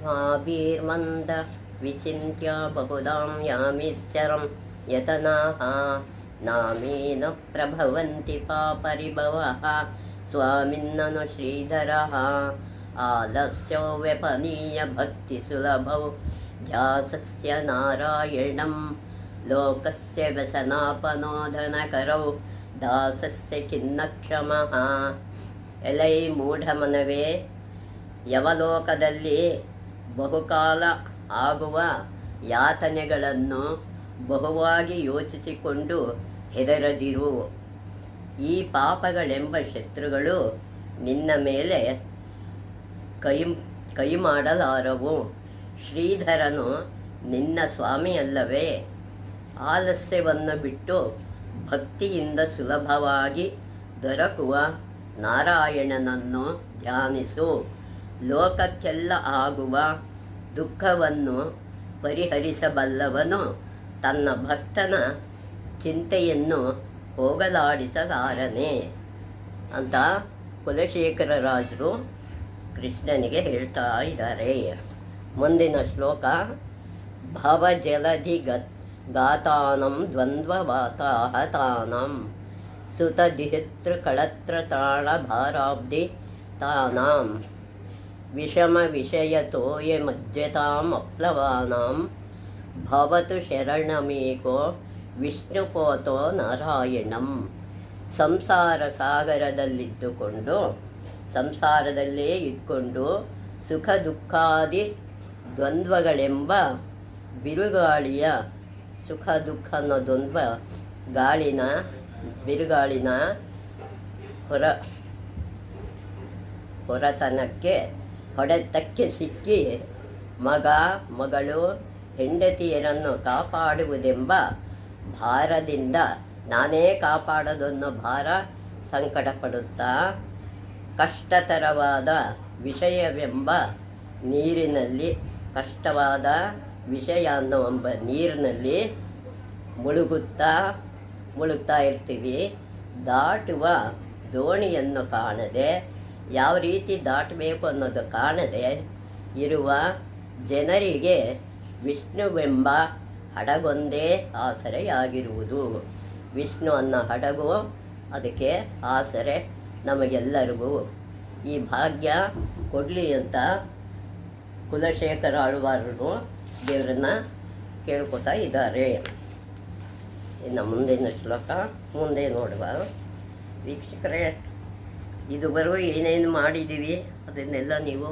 स्वाभिर्मन्द विचिन्त्य बहुधां यामिश्चरं यतनाः नामेन प्रभवन्ति पापरिभवः स्वामिन्ननु श्रीधरः आलस्यो व्यपनीय भक्तिसुलभौ ध्यासस्य नारायणं लोकस्य व्यसनापनोदनकरौ दासस्य ಖಿನ್ನ ಕ್ಷಮಃ. ಎಲೈ ಮೂಢಮನವೇ, ಯವಲೋಕದಲ್ಲಿ ಬಹುಕಾಲ ಆಗುವ ಯಾತನೆಗಳನ್ನು ಬಹುವಾಗಿ ಯೋಚಿಸಿಕೊಂಡು ಹೆದರದಿರು. ಈ ಪಾಪಗಳೆಂಬ ಶತ್ರುಗಳು ನಿನ್ನ ಮೇಲೆ ಕೈ ಮಾಡಲಾರವು. ಶ್ರೀಧರನು ನಿನ್ನ ಸ್ವಾಮಿಯಲ್ಲವೇ? ಆಲಸ್ಯವನ್ನು ಬಿಟ್ಟು ಭಕ್ತಿಯಿಂದ ಸುಲಭವಾಗಿ ದೊರಕುವ ನಾರಾಯಣನನ್ನು ಧ್ಯಾನಿಸು. ಲೋಕಕ್ಕೆಲ್ಲ ಆಗುವ ದುಃಖವನ್ನು ಪರಿಹರಿಸಬಲ್ಲವನು ತನ್ನ ಭಕ್ತನ ಚಿಂತೆಯನ್ನು ಹೋಗಲಾಡಿಸಲಾರನೆ ಅಂತ ಕುಲಶೇಖರರಾಜರು ಕೃಷ್ಣನಿಗೆ ಹೇಳ್ತಾ ಇದ್ದಾರೆ. ಮುಂದಿನ ಶ್ಲೋಕ. ಭವಜಲಧಿ ಗಾತಾನಂ ದ್ವಂದ್ವವಾತಾಹತಾನಂ ಸುತದಿಹಿತೃಕಳತ್ರತಾಳಭಾರಾಬ್ಧಿ ತಾನಾಂ ವಿಷಮ ವಿಷಯತೋಯ ಮಧ್ಯತಾಂ ಅಪ್ಲವಾನಾಂ ಭವತು ಶರಣಮೇಕೋ ವಿಷ್ಣುಪೋತೋ ನಾರಾಯಣಂ. ಸಂಸಾರ ಸಂಸಾರದಲ್ಲೇ ಇದ್ಕೊಂಡು ಸುಖ ದುಃಖಾದಿ ದ್ವಂದ್ವಗಳೆಂಬ ಬಿರುಗಾಳಿಯ ಸುಖ ದುಃಖ ಅನ್ನೋ ದ್ವಂದ್ವ ಬಿರುಗಾಳಿನ ಹೊಡೆತಕ್ಕೆ ಸಿಕ್ಕಿ ಮಗ ಮಗಳು ಹೆಂಡತಿಯರನ್ನು ಕಾಪಾಡುವುದೆಂಬ ಭಾರದಿಂದ ನಾನೇ ಕಾಪಾಡೋದನ್ನು ಭಾರ ಸಂಕಟ ಪಡುತ್ತಾ ಕಷ್ಟತರವಾದ ವಿಷಯವೆಂಬ ನೀರಿನಲ್ಲಿ ಕಷ್ಟವಾದ ವಿಷಯ ಅನ್ನುವಂಬ ನೀರಿನಲ್ಲಿ ಮುಳುಗ್ತಾ ಇರ್ತೀವಿ. ದಾಟುವ ದೋಣಿಯನ್ನು ಕಾಣದೆ, ಯಾವ ರೀತಿ ದಾಟಬೇಕು ಅನ್ನೋದು ಕಾಣದೆ ಇರುವ ಜನರಿಗೆ ವಿಷ್ಣುವೆಂಬ ಹಡಗೊಂದೇ ಆಸರೆಯಾಗಿರುವುದು. ವಿಷ್ಣು ಅನ್ನೋ ಹಡಗು ಅದಕ್ಕೆ ಆಸರೆ ನಮಗೆಲ್ಲರಿಗೂ. ಈ ಭಾಗ್ಯ ಕೊಡಲಿ ಅಂತ ಕುಲಶೇಖರ ಆಳ್ವಾರರು ದೇವರನ್ನ ಕೇಳ್ಕೊತಾ ಇದ್ದಾರೆ. ಇನ್ನು ಮುಂದಿನ ಶ್ಲೋಕ ಮುಂದೆ ನೋಡುವ. ವೀಕ್ಷಕರೇ, ಇದುವರೆಗೂ ಏನೇನು ಮಾಡಿದ್ದೀವಿ ಅದನ್ನೆಲ್ಲ ನೀವು